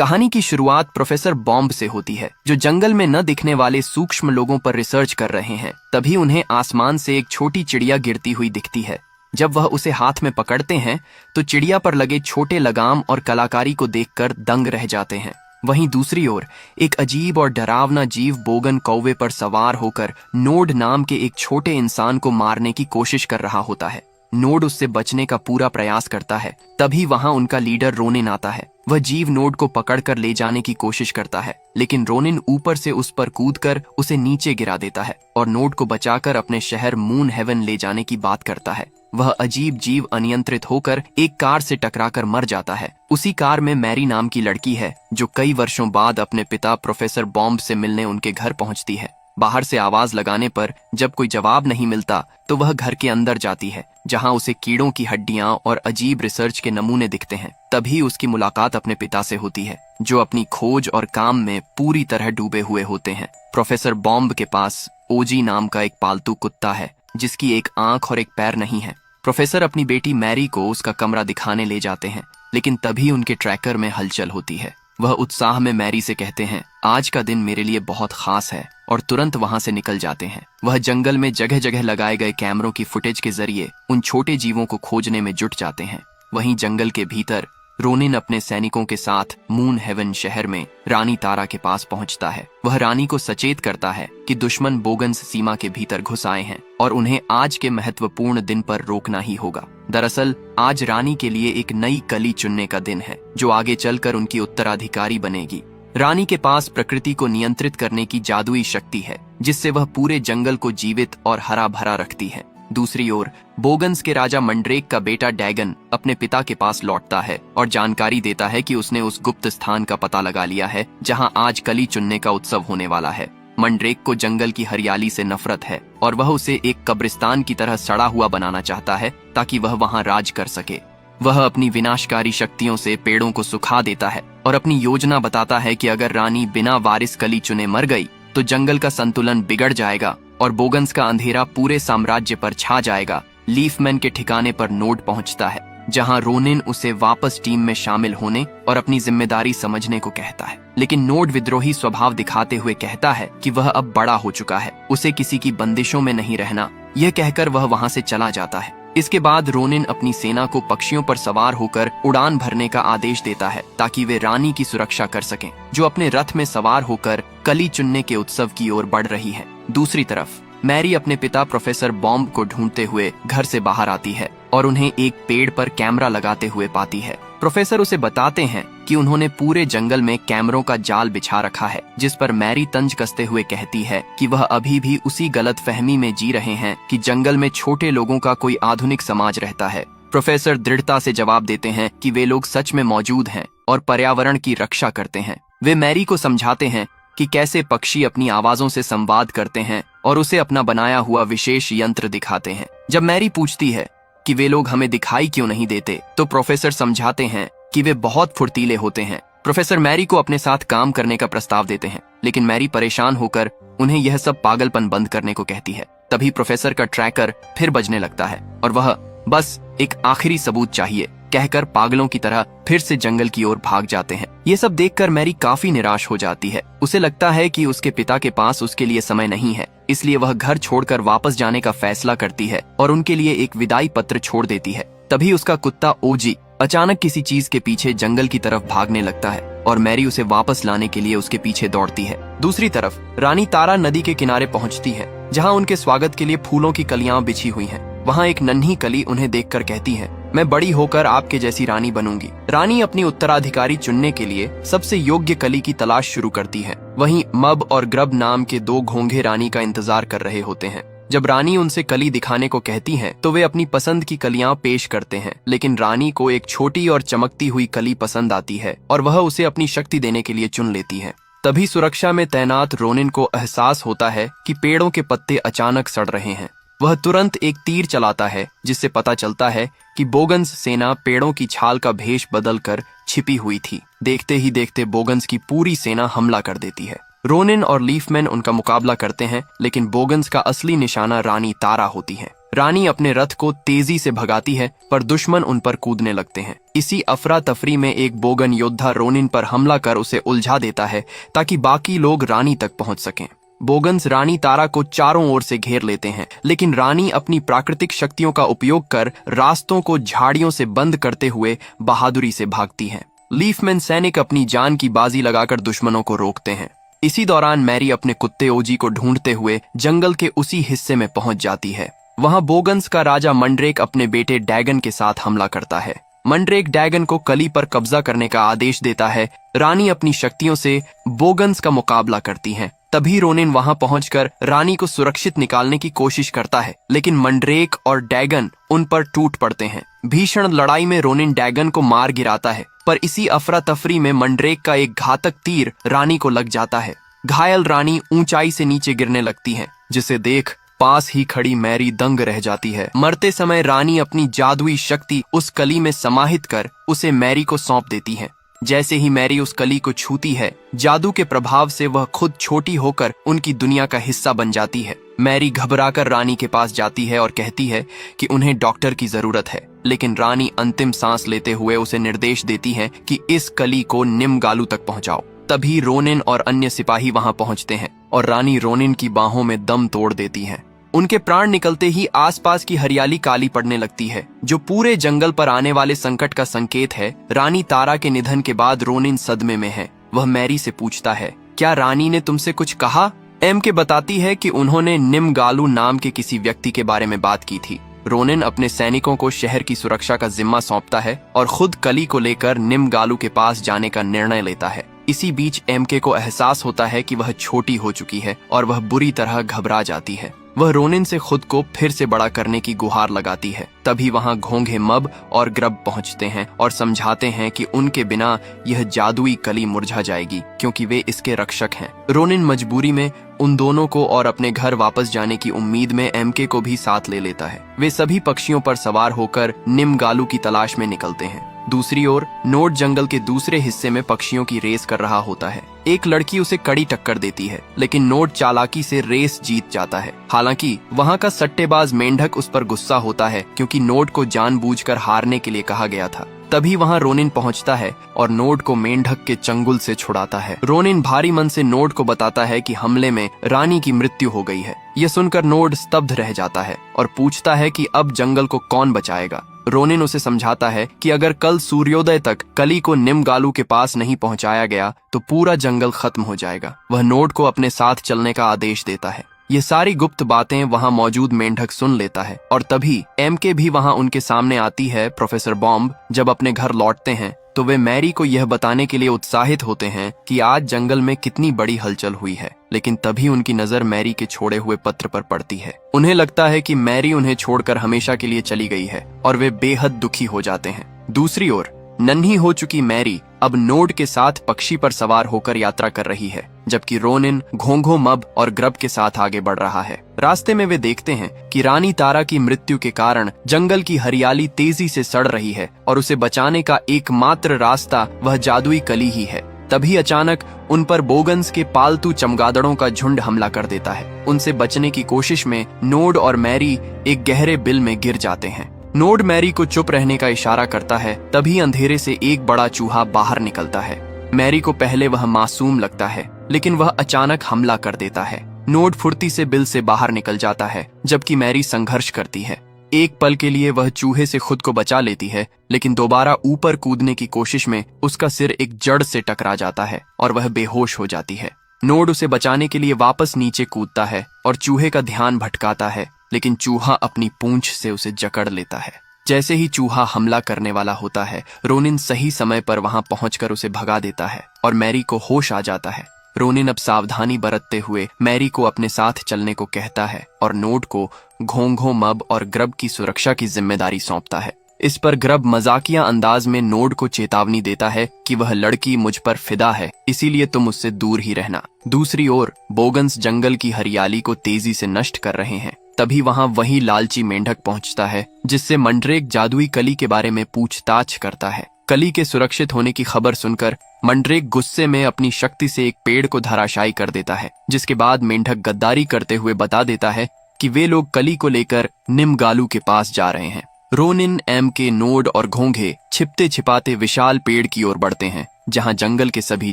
कहानी की शुरुआत प्रोफेसर बॉम्ब से होती है, जो जंगल में न दिखने वाले सूक्ष्म लोगों पर रिसर्च कर रहे हैं। तभी उन्हें आसमान से एक छोटी चिड़िया गिरती हुई दिखती है। जब वह उसे हाथ में पकड़ते हैं तो चिड़िया पर लगे छोटे लगाम और कलाकारी को देखकर दंग रह जाते हैं। वहीं दूसरी ओर एक अजीब और डरावना जीव बोगन कौवे पर सवार होकर नोड नाम के एक छोटे इंसान को मारने की कोशिश कर रहा होता है। नोड उससे बचने का पूरा प्रयास करता है। तभी वहां उनका लीडर रोनिन आता है। वह जीव नोड को पकड़कर ले जाने की कोशिश करता है, लेकिन रोनिन ऊपर से उस पर कूदकर उसे नीचे गिरा देता है और नोड को बचाकर अपने शहर मून हेवन ले जाने की बात करता है। वह अजीब जीव अनियंत्रित होकर एक कार से टकराकर मर जाता है। उसी कार में मैरी नाम की लड़की है, जो कई वर्षों बाद अपने पिता प्रोफेसर बॉम्ब से मिलने उनके घर पहुंचती है। बाहर से आवाज लगाने पर जब कोई जवाब नहीं मिलता तो वह घर के अंदर जाती है, जहां उसे कीड़ों की हड्डियां और अजीब रिसर्च के नमूने दिखते हैं। तभी उसकी मुलाकात अपने पिता से होती है, जो अपनी खोज और काम में पूरी तरह डूबे हुए होते हैं। प्रोफेसर बॉम्ब के पास ओजी नाम का एक पालतू कुत्ता है, जिसकी एक आंख और एक पैर नहीं है। प्रोफेसर अपनी बेटी मैरी को उसका कमरा दिखाने ले जाते हैं, लेकिन तभी उनके ट्रैकर में हलचल होती है। वह उत्साह में मैरी से कहते हैं, आज का दिन मेरे लिए बहुत खास है, और तुरंत वहां से निकल जाते हैं। वह जंगल में जगह जगह लगाए गए कैमरों की फुटेज के जरिए उन छोटे जीवों को खोजने में जुट जाते हैं। वहीं जंगल के भीतर रोनिन अपने सैनिकों के साथ मून हेवन शहर में रानी तारा के पास पहुंचता है। वह रानी को सचेत करता है कि दुश्मन बोगन्स सीमा के भीतर घुस आए हैं और उन्हें आज के महत्वपूर्ण दिन पर रोकना ही होगा। दरअसल आज रानी के लिए एक नई कली चुनने का दिन है, जो आगे चलकर उनकी उत्तराधिकारी बनेगी। रानी के पास प्रकृति को नियंत्रित करने की जादुई शक्ति है, जिससे वह पूरे जंगल को जीवित और हरा भरा रखती है। दूसरी ओर बोगन्स के राजा मंड्रेक का बेटा डैगन अपने पिता के पास लौटता है और जानकारी देता है कि उसने उस गुप्त स्थान का पता लगा लिया है, जहां आज कली चुनने का उत्सव होने वाला है। मंड्रेक को जंगल की हरियाली से नफरत है और वह उसे एक कब्रिस्तान की तरह सड़ा हुआ बनाना चाहता है, ताकि वह वहां राज कर सके। वह अपनी विनाशकारी शक्तियों से पेड़ों को सुखा देता है और अपनी योजना बताता है कि अगर रानी बिना वारिस कली चुने मर गई तो जंगल का संतुलन बिगड़ जाएगा और बोगन्स का अंधेरा पूरे साम्राज्य पर छा जाएगा। लीफमैन के ठिकाने पर नोड पहुंचता है, जहां रोनिन उसे वापस टीम में शामिल होने और अपनी जिम्मेदारी समझने को कहता है, लेकिन नोड विद्रोही स्वभाव दिखाते हुए कहता है कि वह अब बड़ा हो चुका है, उसे किसी की बंदिशों में नहीं रहना। यह कहकर वह वहां से चला जाता है। इसके बाद रोनिन अपनी सेना को पक्षियों पर सवार होकर उड़ान भरने का आदेश देता है, ताकि वे रानी की सुरक्षा कर सकें, जो अपने रथ में सवार होकर कली चुनने के उत्सव की ओर बढ़ रही है। दूसरी तरफ मैरी अपने पिता प्रोफेसर बॉम्ब को ढूंढते हुए घर से बाहर आती है और उन्हें एक पेड़ पर कैमरा लगाते हुए पाती है। प्रोफेसर उसे बताते हैं कि उन्होंने पूरे जंगल में कैमरों का जाल बिछा रखा है, जिस पर मैरी तंज कसते हुए कहती है कि वह अभी भी उसी गलतफहमी में जी रहे हैं कि जंगल में छोटे लोगों का कोई आधुनिक समाज रहता है। प्रोफेसर दृढ़ता से जवाब देते हैं कि वे लोग सच में मौजूद हैं और पर्यावरण की रक्षा करते हैं। वे मैरी को समझाते हैं कि कैसे पक्षी अपनी आवाजों से संवाद करते हैं और उसे अपना बनाया हुआ विशेष यंत्र दिखाते हैं। जब मैरी पूछती है कि वे लोग हमें दिखाई क्यों नहीं देते, तो प्रोफेसर समझाते हैं कि वे बहुत फुर्तीले होते हैं। प्रोफेसर मैरी को अपने साथ काम करने का प्रस्ताव देते हैं, लेकिन मैरी परेशान होकर उन्हें यह सब पागलपन बंद करने को कहती है। तभी प्रोफेसर का ट्रैकर फिर बजने लगता है और वह बस एक आखिरी सबूत चाहिए कहकर पागलों की तरह फिर से जंगल की ओर भाग जाते हैं। ये सब देखकर मैरी काफी निराश हो जाती है। उसे लगता है कि उसके पिता के पास उसके लिए समय नहीं है, इसलिए वह घर छोड़कर वापस जाने का फैसला करती है और उनके लिए एक विदाई पत्र छोड़ देती है। तभी उसका कुत्ता ओजी अचानक किसी चीज के पीछे जंगल की तरफ भागने लगता है और मैरी उसे वापस लाने के लिए उसके पीछे दौड़ती है। दूसरी तरफ रानी तारा नदी के किनारे पहुंचती है, जहां उनके स्वागत के लिए फूलों की कलियां बिछी हुई हैं। वहां एक नन्ही कली उन्हें देखकर कहती है, मैं बड़ी होकर आपके जैसी रानी बनूंगी। रानी अपनी उत्तराधिकारी चुनने के लिए सबसे योग्य कली की तलाश शुरू करती है। वहीं मब और ग्रब नाम के दो घोंघे रानी का इंतजार कर रहे होते हैं। जब रानी उनसे कली दिखाने को कहती हैं, तो वे अपनी पसंद की कलियां पेश करते हैं, लेकिन रानी को एक छोटी और चमकती हुई कली पसंद आती है और वह उसे अपनी शक्ति देने के लिए चुन लेती है। तभी सुरक्षा में तैनात रोनिन को एहसास होता है कि पेड़ों के पत्ते अचानक सड़ रहे हैं। वह तुरंत एक तीर चलाता है, जिससे पता चलता है कि बोगन्स सेना पेड़ों की छाल का भेष बदलकर छिपी हुई थी। देखते ही देखते बोगन्स की पूरी सेना हमला कर देती है। रोनिन और लीफमैन उनका मुकाबला करते हैं, लेकिन बोगन्स का असली निशाना रानी तारा होती है। रानी अपने रथ को तेजी से भगाती है, पर दुश्मन उन पर कूदने लगते हैं। इसी अफरा तफरी में एक बोगन योद्धा रोनिन पर हमला कर उसे उलझा देता है ताकि बाकी लोग रानी तक पहुंच सकें। बोगन्स रानी तारा को चारों ओर से घेर लेते हैं, लेकिन रानी अपनी प्राकृतिक शक्तियों का उपयोग कर रास्तों को झाड़ियों से बंद करते हुए बहादुरी से भागती हैं। लीफमैन सैनिक अपनी जान की बाजी लगाकर दुश्मनों को रोकते हैं। इसी दौरान मैरी अपने कुत्ते ओजी को ढूंढते हुए जंगल के उसी हिस्से में पहुंच जाती है। वहां बोगन्स का राजा मंड्रेक अपने बेटे डैगन के साथ हमला करता है। मंड्रेक डैगन को कली पर कब्जा करने का आदेश देता है। रानी अपनी शक्तियों से बोगन्स का मुकाबला करती हैं। तभी रोनिन वहां पहुंचकर रानी को सुरक्षित निकालने की कोशिश करता है, लेकिन मंड्रेक और डैगन उन पर टूट पड़ते हैं। भीषण लड़ाई में रोनिन डैगन को मार गिराता है, पर इसी अफरा तफरी में मंड्रेक का एक घातक तीर रानी को लग जाता है। घायल रानी ऊंचाई से नीचे गिरने लगती है, जिसे देख पास ही खड़ी मैरी दंग रह जाती है। मरते समय रानी अपनी जादुई शक्ति उस कली में समाहित कर उसे मैरी को सौंप देती है। जैसे ही मैरी उस कली को छूती है, जादू के प्रभाव से वह खुद छोटी होकर उनकी दुनिया का हिस्सा बन जाती है। मैरी घबराकर रानी के पास जाती है और कहती है कि उन्हें डॉक्टर की जरूरत है, लेकिन रानी अंतिम सांस लेते हुए उसे निर्देश देती है कि इस कली को निमगालू तक पहुंचाओ। तभी रोनिन और अन्य सिपाही वहां पहुंचते हैं और रानी रोनिन की बाहों में दम तोड़ देती है। उनके प्राण निकलते ही आसपास की हरियाली काली पड़ने लगती है, जो पूरे जंगल पर आने वाले संकट का संकेत है। रानी तारा के निधन के बाद रोनिन सदमे में है। वह मैरी से पूछता है, क्या रानी ने तुमसे कुछ कहा? एम के बताती है कि उन्होंने निमगालू नाम के किसी व्यक्ति के बारे में बात की थी। रोनिन अपने सैनिकों को शहर की सुरक्षा का जिम्मा सौंपता है और खुद कली को लेकर निमगालू के पास जाने का निर्णय लेता है। इसी बीच एमके को एहसास होता है कि वह छोटी हो चुकी है और वह बुरी तरह घबरा जाती है। वह रोनिन से खुद को फिर से बड़ा करने की गुहार लगाती है। तभी वहां घोंघे मब और ग्रब पहुंचते हैं और समझाते हैं कि उनके बिना यह जादुई कली मुरझा जाएगी, क्योंकि वे इसके रक्षक हैं। रोनिन मजबूरी में उन दोनों को और अपने घर वापस जाने की उम्मीद में एमके को भी साथ ले लेता है। वे सभी पक्षियों पर सवार होकर निमगालू की तलाश में निकलते हैं। दूसरी ओर नोड जंगल के दूसरे हिस्से में पक्षियों की रेस कर रहा होता है। एक लड़की उसे कड़ी टक्कर देती है, लेकिन नोड चालाकी से रेस जीत जाता है। हालांकि वहां का सट्टेबाज मेंढक उस पर गुस्सा होता है, क्योंकि नोड को जानबूझकर हारने के लिए कहा गया था। तभी वहां रोनिन पहुंचता है और नोड को मेंढक के चंगुल से छुड़ाता है। रोनिन भारी मन से नोड को बताता है कि हमले में रानी की मृत्यु हो गई है। यह सुनकर नोड स्तब्ध रह जाता है और पूछता है कि अब जंगल को कौन बचाएगा। रोनिन उसे समझाता है कि अगर कल सूर्योदय तक कली को निमगालू के पास नहीं पहुंचाया गया तो पूरा जंगल खत्म हो जाएगा। वह नोड को अपने साथ चलने का आदेश देता है। ये सारी गुप्त बातें वहां मौजूद मेंढक सुन लेता है और तभी एमके भी वहां उनके सामने आती है। प्रोफेसर बॉम्ब जब अपने घर लौटते हैं तो वे मैरी को यह बताने के लिए उत्साहित होते हैं कि आज जंगल में कितनी बड़ी हलचल हुई है, लेकिन तभी उनकी नजर मैरी के छोड़े हुए पत्र पर पड़ती है। उन्हें लगता है कि मैरी उन्हें छोड़कर हमेशा के लिए चली गई है और वे बेहद दुखी हो जाते हैं। दूसरी ओर नन्ही हो चुकी मैरी अब नोड के साथ पक्षी पर सवार होकर यात्रा कर रही है, जबकि रोनिन घोंघो मब और ग्रब के साथ आगे बढ़ रहा है। रास्ते में वे देखते हैं कि रानी तारा की मृत्यु के कारण जंगल की हरियाली तेजी से सड़ रही है और उसे बचाने का एकमात्र रास्ता वह जादुई कली ही है। तभी अचानक उन पर बोगन्स के पालतू चमगादड़ों का झुंड हमला कर देता है। उनसे बचने की कोशिश में नोड और मैरी एक गहरे बिल में गिर जाते हैं। नोड मैरी को चुप रहने का इशारा करता है। तभी अंधेरे से एक बड़ा चूहा बाहर निकलता है। मैरी को पहले वह मासूम लगता है, लेकिन वह अचानक हमला कर देता है। नोड फुर्ती से बिल से बाहर निकल जाता है, जबकि मैरी संघर्ष करती है। एक पल के लिए वह चूहे से खुद को बचा लेती है, लेकिन दोबारा ऊपर कूदने की कोशिश में उसका सिर एक जड़ से टकरा जाता है और वह बेहोश हो जाती है। नोड उसे बचाने के लिए वापस नीचे कूदता है और चूहे का ध्यान भटकाता है, लेकिन चूहा अपनी पूंछ से उसे जकड़ लेता है। जैसे ही चूहा हमला करने वाला होता है, रोनिन सही समय पर वहां पहुंचकर उसे भगा देता है और मैरी को होश आ जाता है। रोनिन अब सावधानी बरतते हुए मैरी को अपने साथ चलने को कहता है और नोड को घोंघो मब और ग्रब की सुरक्षा की जिम्मेदारी सौंपता है। इस पर ग्रब मजाकिया अंदाज में नोड को चेतावनी देता है कि वह लड़की मुझ पर फिदा है, इसीलिए तुम उससे दूर ही रहना। दूसरी ओर बोगन्स जंगल की हरियाली को तेजी से नष्ट कर रहे हैं। तभी वहां वही लालची मेंढक पहुंचता है, जिससे मंड्रेक जादुई कली के बारे में पूछताछ करता है। कली के सुरक्षित होने की खबर सुनकर मंड्रेक गुस्से में अपनी शक्ति से एक पेड़ को धराशायी कर देता है, जिसके बाद मेंढक गद्दारी करते हुए बता देता है कि वे लोग कली को लेकर निमगालू के पास जा रहे हैं। रोनिन, एम के, नोड और घोंघे छिपते छिपाते विशाल पेड़ की ओर बढ़ते हैं, जहां जंगल के सभी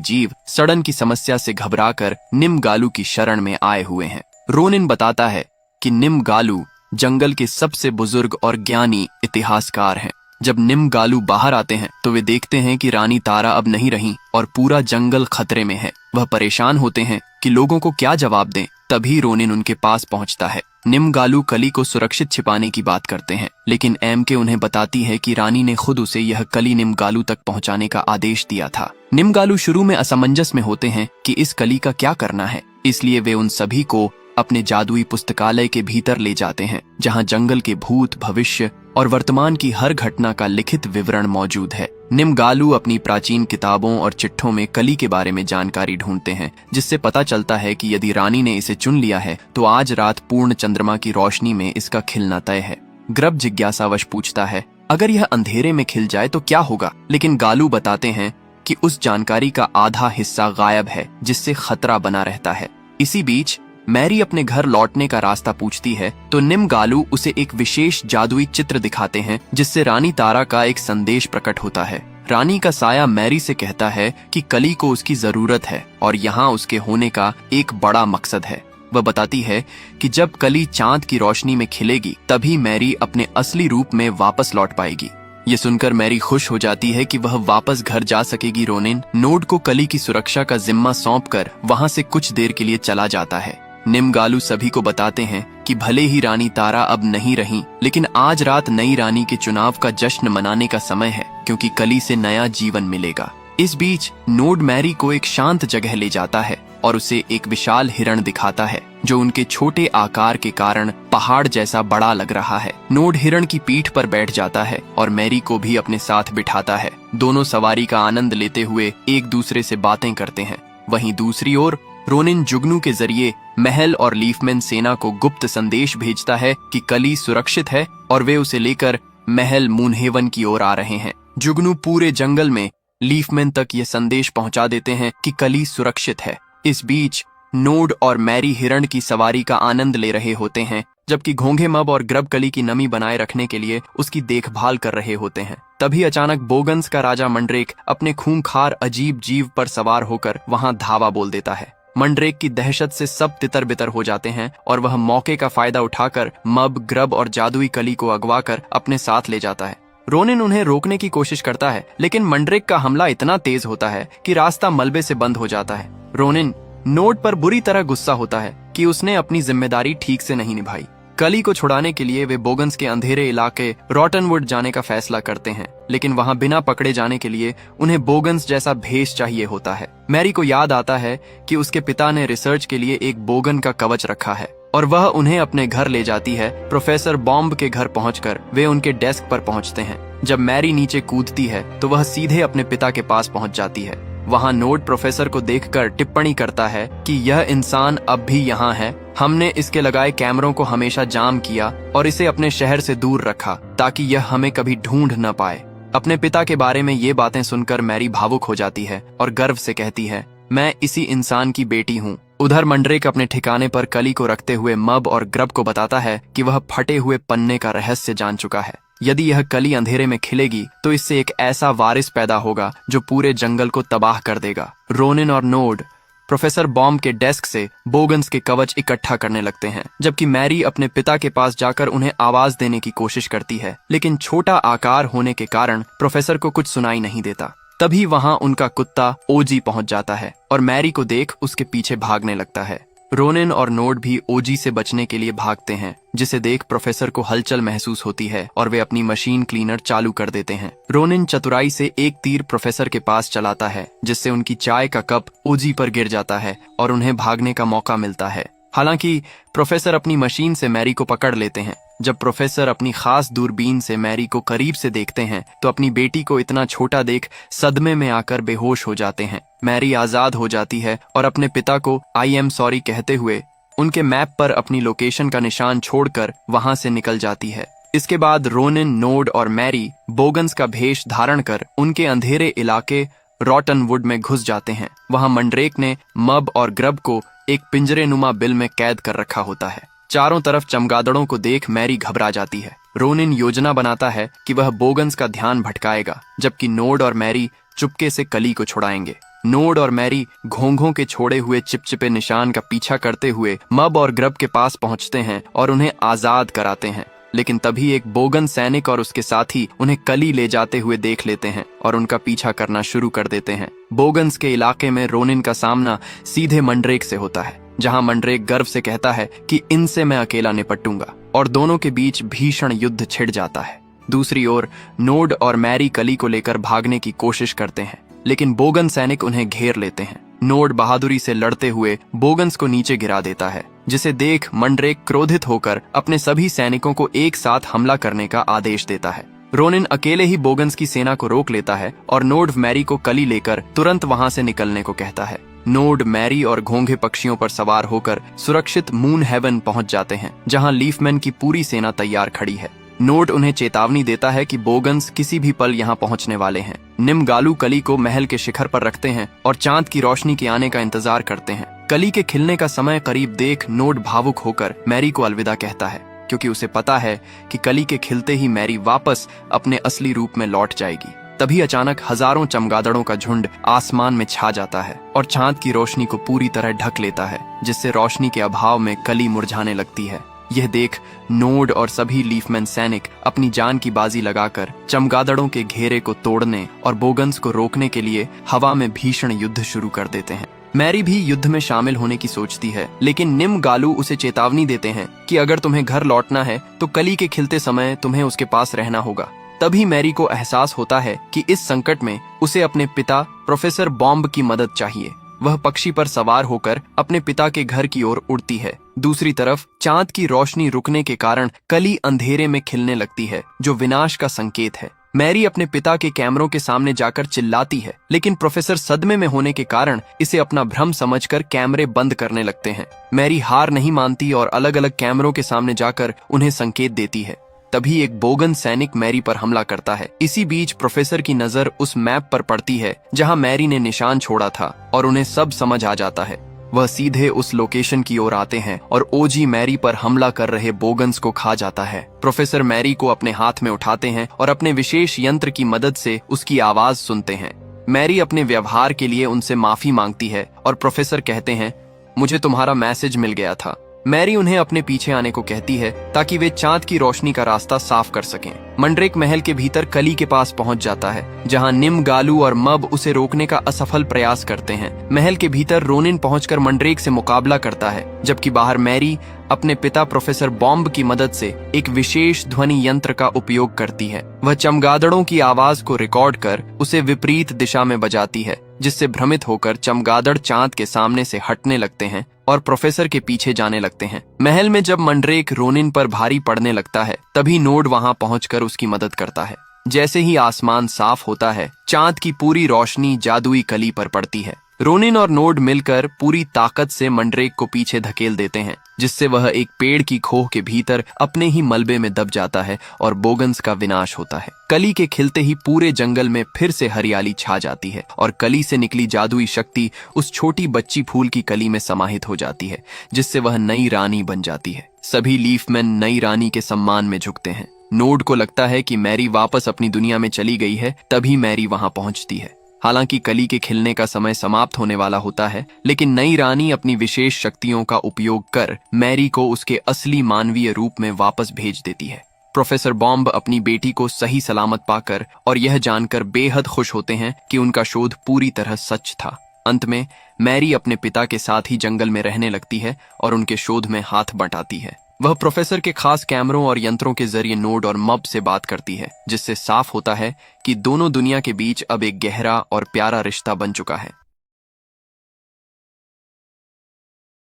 जीव सड़न की समस्या से घबराकर निमगालू की शरण में आए हुए हैं। रोनिन बताता है कि निमगालू जंगल के सबसे बुजुर्ग और ज्ञानी इतिहासकार हैं। जब निमगालू बाहर आते हैं तो वे देखते हैं कि रानी तारा अब नहीं रही और पूरा जंगल खतरे में है। वह परेशान होते हैं कि लोगों को क्या जवाब दें। तभी रोनिन उनके पास पहुंचता है। निमगालू कली को सुरक्षित छिपाने की बात करते हैं, लेकिन एम के उन्हें बताती है कि रानी ने खुद उसे यह कली निमगालू तक पहुंचाने का आदेश दिया था। निमगालू शुरू में असमंजस में होते हैं कि इस कली का क्या करना है, इसलिए वे उन सभी को अपने जादुई पुस्तकालय के भीतर ले जाते हैं, जहां जंगल के भूत, भविष्य और वर्तमान की हर घटना का लिखित विवरण मौजूद है। निमगालू अपनी प्राचीन किताबों और चिट्ठों में कली के बारे में जानकारी ढूंढते हैं, जिससे पता चलता है कि यदि रानी ने इसे चुन लिया है तो आज रात पूर्ण चंद्रमा की रोशनी में इसका खिलना तय है। ग्रब जिज्ञासावश पूछता है, अगर यह अंधेरे में खिल जाए तो क्या होगा? लेकिन गालू बताते हैं कि उस जानकारी का आधा हिस्सा गायब है, जिससे खतरा बना रहता है। इसी बीच मैरी अपने घर लौटने का रास्ता पूछती है तो निमगालू उसे एक विशेष जादुई चित्र दिखाते हैं, जिससे रानी तारा का एक संदेश प्रकट होता है। रानी का साया मैरी से कहता है कि कली को उसकी जरूरत है और यहाँ उसके होने का एक बड़ा मकसद है। वह बताती है कि जब कली चांद की रोशनी में खिलेगी तभी मैरी अपने असली रूप में वापस लौट पाएगी। ये सुनकर मैरी खुश हो जाती है कि वह वापस घर जा सकेगी। रोनिन नोड को कली की सुरक्षा का जिम्मा सौंपकर वहाँ से कुछ देर के लिए चला जाता है। निमगालू सभी को बताते हैं कि भले ही रानी तारा अब नहीं रही, लेकिन आज रात नई रानी के चुनाव का जश्न मनाने का समय है, क्योंकि कली से नया जीवन मिलेगा। इस बीच नोड मैरी को एक शांत जगह ले जाता है और उसे एक विशाल हिरण दिखाता है, जो उनके छोटे आकार के कारण पहाड़ जैसा बड़ा लग रहा है। नोड हिरण की पीठ पर बैठ जाता है और मैरी को भी अपने साथ बिठाता है। दोनों सवारी का आनंद लेते हुए एक दूसरे से बातें करते हैं। वहीं दूसरी ओर रोनिन जुगनू के जरिए महल और लीफमैन सेना को गुप्त संदेश भेजता है कि कली सुरक्षित है और वे उसे लेकर महल मूनहेवन की ओर आ रहे हैं। जुगनू पूरे जंगल में लीफमैन तक ये संदेश पहुंचा देते हैं कि कली सुरक्षित है। इस बीच नोड और मैरी हिरण की सवारी का आनंद ले रहे होते हैं, जबकि घोंघे मब और ग्रब कली की नमी बनाए रखने के लिए उसकी देखभाल कर रहे होते हैं। तभी अचानक बोगन्स का राजा मंड्रेक अपने खूंखार अजीब जीव पर सवार होकर वहां धावा बोल देता है। मंड्रेक की दहशत से सब तितर बितर हो जाते हैं और वह मौके का फायदा उठाकर मब, ग्रब और जादुई कली को अगवा कर अपने साथ ले जाता है। रोनिन उन्हें रोकने की कोशिश करता है, लेकिन मंड्रेक का हमला इतना तेज होता है कि रास्ता मलबे से बंद हो जाता है। रोनिन नोड पर बुरी तरह गुस्सा होता है कि उसने अपनी जिम्मेदारी ठीक से नहीं निभाई। कली को छुड़ाने के लिए वे बोगन्स के अंधेरे इलाके रॉटनवुड जाने का फैसला करते हैं, लेकिन वहां बिना पकड़े जाने के लिए उन्हें बोगन्स जैसा भेष चाहिए होता है। मैरी को याद आता है कि उसके पिता ने रिसर्च के लिए एक बोगन का कवच रखा है और वह उन्हें अपने घर ले जाती है। प्रोफेसर बॉम्ब के घर पहुंचकर वे उनके डेस्क पर पहुंचते हैं। जब मैरी नीचे कूदती है तो वह सीधे अपने पिता के पास पहुंच जाती है। वहां नोड प्रोफेसर को देखकर टिप्पणी करता है कि यह इंसान अब भी यहाँ है। हमने इसके लगाए कैमरों को हमेशा जाम किया और इसे अपने शहर से दूर रखा ताकि यह हमें कभी ढूंढ न पाए। अपने पिता के बारे में ये बातें सुनकर मैरी भावुक हो जाती है और गर्व से कहती है, मैं इसी इंसान की बेटी हूँ। उधर मंड्रेक अपने ठिकाने पर कली को रखते हुए मब और ग्रब को बताता है कि वह फटे हुए पन्ने का रहस्य जान चुका है। यदि यह कली अंधेरे में खिलेगी तो इससे एक ऐसा वारिस पैदा होगा जो पूरे जंगल को तबाह कर देगा। रोनिन और नोड प्रोफेसर बॉम्ब के डेस्क से बोगन्स के कवच इकट्ठा करने लगते हैं, जबकि मैरी अपने पिता के पास जाकर उन्हें आवाज देने की कोशिश करती है, लेकिन छोटा आकार होने के कारण प्रोफेसर को कुछ सुनाई नहीं देता। तभी वहां उनका कुत्ता ओजी पहुंच जाता है और मैरी को देख उसके पीछे भागने लगता है। रोनिन और नोड भी ओजी से बचने के लिए भागते हैं, जिसे देख प्रोफेसर को हलचल महसूस होती है और वे अपनी मशीन क्लीनर चालू कर देते हैं। रोनिन चतुराई से एक तीर प्रोफेसर के पास चलाता है, जिससे उनकी चाय का कप ओजी पर गिर जाता है और उन्हें भागने का मौका मिलता है। हालांकि प्रोफेसर अपनी मशीन से मैरी को पकड़ लेते हैं। जब प्रोफेसर अपनी खास दूरबीन से मैरी को करीब से देखते हैं तो अपनी बेटी को इतना छोटा देख सदमे में आकर बेहोश हो जाते हैं। मैरी आजाद हो जाती है और अपने पिता को आई एम सॉरी कहते हुए उनके मैप पर अपनी लोकेशन का निशान छोड़कर वहां से निकल जाती है। इसके बाद रोनिन, नोड और मैरी बोगन्स का भेष धारण कर उनके अंधेरे इलाके रॉटनवुड में घुस जाते हैं। वहां मंड्रेक ने मब और ग्रब को एक पिंजरे नुमा बिल में कैद कर रखा होता है। चारों तरफ चमगादड़ों को देख मैरी घबरा जाती है। रोनिन योजना बनाता है कि वह बोगन्स का ध्यान भटकाएगा, जबकि नोड और मैरी चुपके से कली को छुड़ाएंगे। नोड और मैरी घोंघों के छोड़े हुए चिपचिपे निशान का पीछा करते हुए मब और ग्रब के पास पहुंचते हैं और उन्हें आजाद कराते हैं। लेकिन तभी एक बोगन सैनिक और उसके साथी उन्हें कली ले जाते हुए देख लेते हैं और उनका पीछा करना शुरू कर देते हैं। बोगन्स के इलाके में रोनिन का सामना सीधे मंड्रेक से होता है, जहां मंड्रेक गर्व से कहता है कि इनसे मैं अकेला निपटूंगा, और दोनों के बीच भीषण युद्ध छिड़ जाता है। दूसरी ओर नोड और मैरी कली को लेकर भागने की कोशिश करते हैं, लेकिन बोगन सैनिक उन्हें घेर लेते हैं। नोड बहादुरी से लड़ते हुए बोगन्स को नीचे गिरा देता है, जिसे देख मंड्रेक क्रोधित होकर अपने सभी सैनिकों को एक साथ हमला करने का आदेश देता है। रोनिन अकेले ही बोगन्स की सेना को रोक लेता है और नोड मैरी को कली लेकर तुरंत वहां से निकलने को कहता है। नोड मैरी और घोंघे पक्षियों पर सवार होकर सुरक्षित मून हेवन पहुंच जाते हैं, जहां लीफमैन की पूरी सेना तैयार खड़ी है। नोड उन्हें चेतावनी देता है कि बोगन्स किसी भी पल यहाँ पहुंचने वाले हैं। निमगालू कली को महल के शिखर पर रखते हैं और चांद की रोशनी के आने का इंतजार करते हैं। कली के खिलने का समय करीब देख नोड भावुक होकर मैरी को अलविदा कहता है, क्योंकि उसे पता है कि कली के खिलते ही मैरी वापस अपने असली रूप में लौट जाएगी। तभी अचानक हजारों चमगादड़ों का झुंड आसमान में छा जाता है और चांद की रोशनी को पूरी तरह ढक लेता है, जिससे रोशनी के अभाव में कली मुरझाने लगती है। यह देख नोड और सभी लीफमैन सैनिक अपनी जान की बाजी लगाकर चमगादड़ों के घेरे को तोड़ने और बोगन्स को रोकने के लिए हवा में भीषण युद्ध शुरू कर देते हैं। मैरी भी युद्ध में शामिल होने की सोचती है, लेकिन निमगालू उसे चेतावनी देते हैं कि अगर तुम्हें घर लौटना है तो कली के खिलते समय तुम्हें उसके पास रहना होगा। तभी मैरी को एहसास होता है कि इस संकट में उसे अपने पिता प्रोफेसर बॉम्ब की मदद चाहिए। वह पक्षी पर सवार होकर अपने पिता के घर की ओर उड़ती है। दूसरी तरफ चांद की रोशनी रुकने के कारण कली अंधेरे में खिलने लगती है, जो विनाश का संकेत है। मैरी अपने पिता के कैमरों के सामने जाकर चिल्लाती है, लेकिन प्रोफेसर सदमे में होने के कारण इसे अपना भ्रम समझकर कैमरे बंद करने लगते हैं। मैरी हार नहीं मानती और अलग अलग कैमरों के सामने जाकर उन्हें संकेत देती है। तभी एक बोगन सैनिक मैरी पर हमला करता है। इसी बीच प्रोफेसर की नजर उस मैप पर पड़ती है जहां मैरी ने निशान छोड़ा था और उन्हें सब समझ आ जाता है। वह सीधे उस लोकेशन की ओर आते हैं और ओजी मैरी पर हमला कर रहे बोगन्स को खा जाता है। प्रोफेसर मैरी को अपने हाथ में उठाते हैं और अपने विशेष यंत्र की मदद से उसकी आवाज सुनते हैं। मैरी अपने व्यवहार के लिए उनसे माफी मांगती है और प्रोफेसर कहते हैं, मुझे तुम्हारा मैसेज मिल गया था। मैरी उन्हें अपने पीछे आने को कहती है ताकि वे चांद की रोशनी का रास्ता साफ कर सकें। मंड्रेक महल के भीतर कली के पास पहुंच जाता है, जहां निमगालू और मब उसे रोकने का असफल प्रयास करते हैं। महल के भीतर रोनिन पहुंचकर मंड्रेक से मुकाबला करता है, जबकि बाहर मैरी अपने पिता प्रोफेसर बॉम्ब की मदद से एक विशेष ध्वनि यंत्र का उपयोग करती है। वह चमगादड़ों की आवाज को रिकॉर्ड कर उसे विपरीत दिशा में बजाती है, जिससे भ्रमित होकर चमगादड़ चांद के सामने से हटने लगते हैं और प्रोफेसर के पीछे जाने लगते हैं। महल में जब मंड्रेक रोनिन पर भारी पड़ने लगता है, तभी नोड वहां पहुंचकर उसकी मदद करता है। जैसे ही आसमान साफ होता है, चांद की पूरी रोशनी जादुई कली पर पड़ती है। रोनिन और नोड मिलकर पूरी ताकत से मंड्रेक को पीछे धकेल देते हैं, जिससे वह एक पेड़ की खोह के भीतर अपने ही मलबे में दब जाता है और बोगन्स का विनाश होता है। कली के खिलते ही पूरे जंगल में फिर से हरियाली छा जाती है और कली से निकली जादुई शक्ति उस छोटी बच्ची फूल की कली में समाहित हो जाती है, जिससे वह नई रानी बन जाती है। सभी लीफमैन नई रानी के सम्मान में झुकते हैं। नोड को लगता है कि मैरी वापस अपनी दुनिया में चली गई है, तभी मैरी वहां पहुंचती है। हालांकि कली के खिलने का समय समाप्त होने वाला होता है, लेकिन नई रानी अपनी विशेष शक्तियों का उपयोग कर मैरी को उसके असली मानवीय रूप में वापस भेज देती है। प्रोफेसर बॉम्ब अपनी बेटी को सही सलामत पाकर और यह जानकर बेहद खुश होते हैं कि उनका शोध पूरी तरह सच था। अंत में मैरी अपने पिता के साथ ही जंगल में रहने लगती है और उनके शोध में हाथ बंटाती है। वह प्रोफेसर के खास कैमरों और यंत्रों के जरिए नोड और मब से बात करती है, जिससे साफ होता है कि दोनों दुनिया के बीच अब एक गहरा और प्यारा रिश्ता बन चुका है।